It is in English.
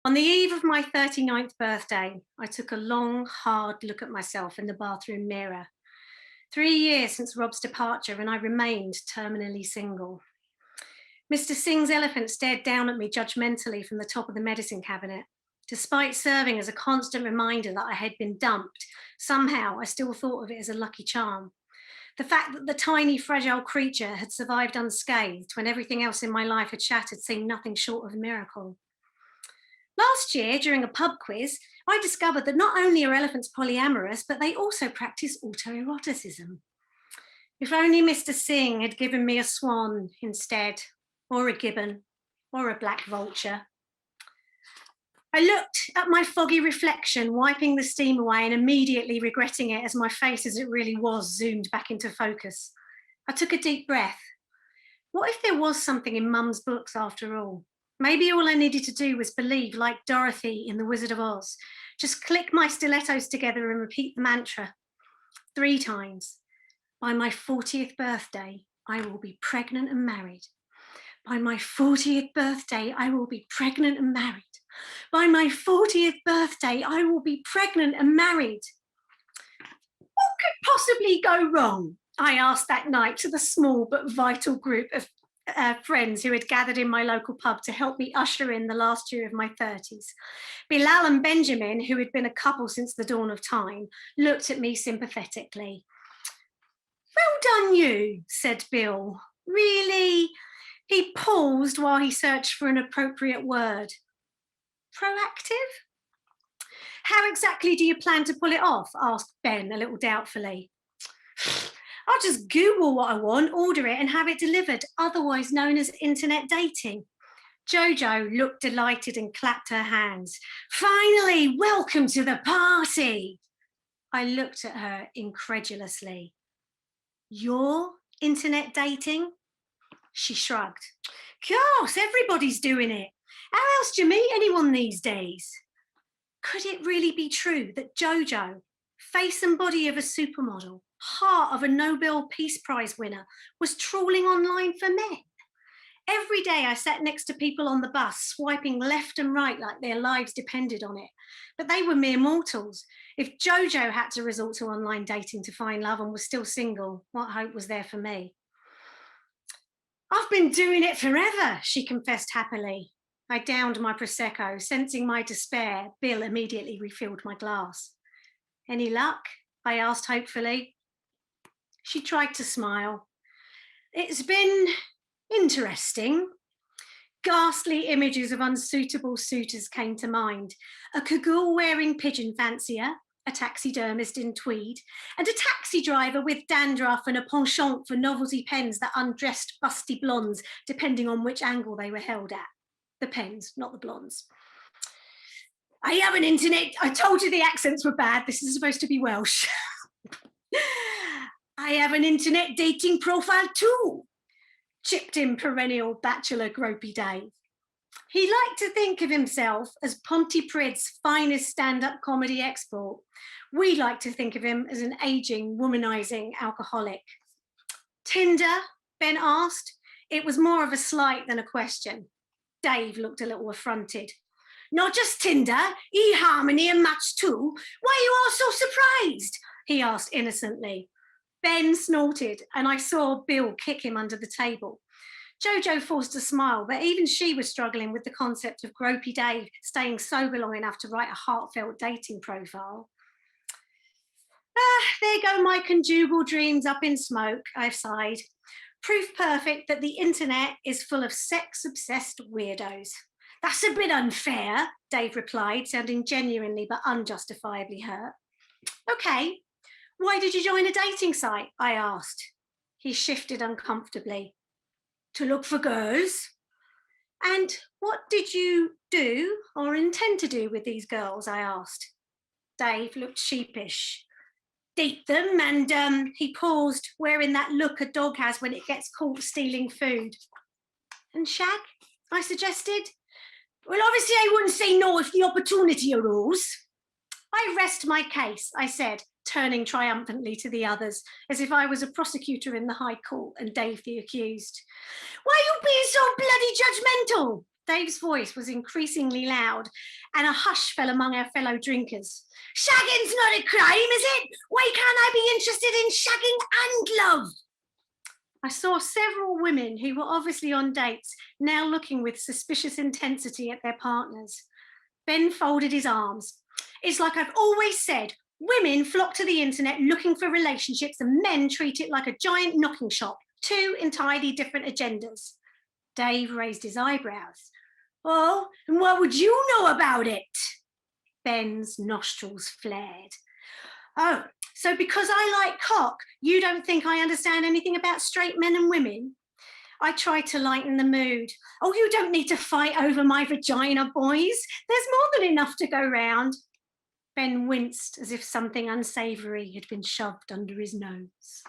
On the eve of my 39th birthday, I took a long, hard look at myself in the bathroom mirror. 3 years since Rob's departure, and I remained terminally single. Mr. Singh's elephant stared down at me judgmentally from the top of the medicine cabinet. Despite serving as a constant reminder that I had been dumped, somehow I still thought of it as a lucky charm. The fact that the tiny, fragile creature had survived unscathed when everything else in my life had shattered seemed nothing short of a miracle. Last year, during a pub quiz, I discovered that not only are elephants polyamorous, but they also practice autoeroticism. If only Mr. Singh had given me a swan instead, or a gibbon, or a black vulture. I looked at my foggy reflection, wiping the steam away and immediately regretting it as my face, as it really was, zoomed back into focus. I took a deep breath. What if there was something in Mum's books after all? Maybe all I needed to do was believe, like Dorothy in The Wizard of Oz. Just click my stilettos together and repeat the mantra 3 times. By my 40th birthday, I will be pregnant and married. By my 40th birthday, I will be pregnant and married. By my 40th birthday, I will be pregnant and married. What could possibly go wrong? I asked that night to the small but vital group of friends who had gathered in my local pub to help me usher in the last year of my 30s. Bilal and Benjamin, who had been a couple since the dawn of time, looked at me sympathetically. Well done you, said Bill. Really? He paused while he searched for an appropriate word. Proactive? How exactly do you plan to pull it off? Asked Ben a little doubtfully. I'll just Google what I want, order it and have it delivered, otherwise known as internet dating. Jojo looked delighted and clapped her hands. Finally, welcome to the party. I looked at her incredulously. You're internet dating? She shrugged. Of course, everybody's doing it. How else do you meet anyone these days? Could it really be true that Jojo, face and body of a supermodel, heart of a Nobel Peace Prize winner, was trawling online for men? Every day I sat next to people on the bus, swiping left and right like their lives depended on it. But they were mere mortals. If Jojo had to resort to online dating to find love and was still single, what hope was there for me? I've been doing it forever, she confessed happily. I downed my Prosecco. Sensing my despair, Bill immediately refilled my glass. Any luck? I asked hopefully. She tried to smile. It's been interesting. Ghastly images of unsuitable suitors came to mind. A cagoule-wearing pigeon fancier, a taxidermist in tweed, and a taxi driver with dandruff and a penchant for novelty pens that undressed busty blondes, depending on which angle they were held at. The pens, not the blondes. I have an internet. I told you the accents were bad. This is supposed to be Welsh. I have an internet dating profile too, chipped in perennial bachelor Gropey Dave. He liked to think of himself as Pontypridd's finest stand-up comedy export. We like to think of him as an aging, womanizing alcoholic. Tinder? Ben asked. It was more of a slight than a question. Dave looked a little affronted. Not just Tinder, eHarmony and Match too. Why are you all so surprised? He asked innocently. Ben snorted and I saw Bill kick him under the table. Jojo forced a smile, but even she was struggling with the concept of Gropey Dave staying sober long enough to write a heartfelt dating profile. There go my conjugal dreams up in smoke, I sighed. Proof perfect that the internet is full of sex-obsessed weirdos. That's a bit unfair, Dave replied, sounding genuinely but unjustifiably hurt. Okay, why did you join a dating site? I asked. He shifted uncomfortably. To look for girls. And what did you do or intend to do with these girls? I asked. Dave looked sheepish. Date them, and he paused, wearing that look a dog has when it gets caught stealing food. And shag? I suggested. Well, obviously I wouldn't say no if the opportunity arose. I rest my case, I said, turning triumphantly to the others, as if I was a prosecutor in the High Court and Dave the accused. Why are you being so bloody judgmental? Dave's voice was increasingly loud, and a hush fell among our fellow drinkers. Shagging's not a crime, is it? Why can't I be interested in shagging and love? I saw several women who were obviously on dates now looking with suspicious intensity at their partners. Ben folded his arms. It's like I've always said, women flock to the internet looking for relationships and men treat it like a giant knocking shop, two entirely different agendas. Dave raised his eyebrows. Oh, and what would you know about it? Ben's nostrils flared. Oh, so because I like cock, you don't think I understand anything about straight men and women? I tried to lighten the mood. Oh, you don't need to fight over my vagina, boys. There's more than enough to go round. Ben winced as if something unsavoury had been shoved under his nose.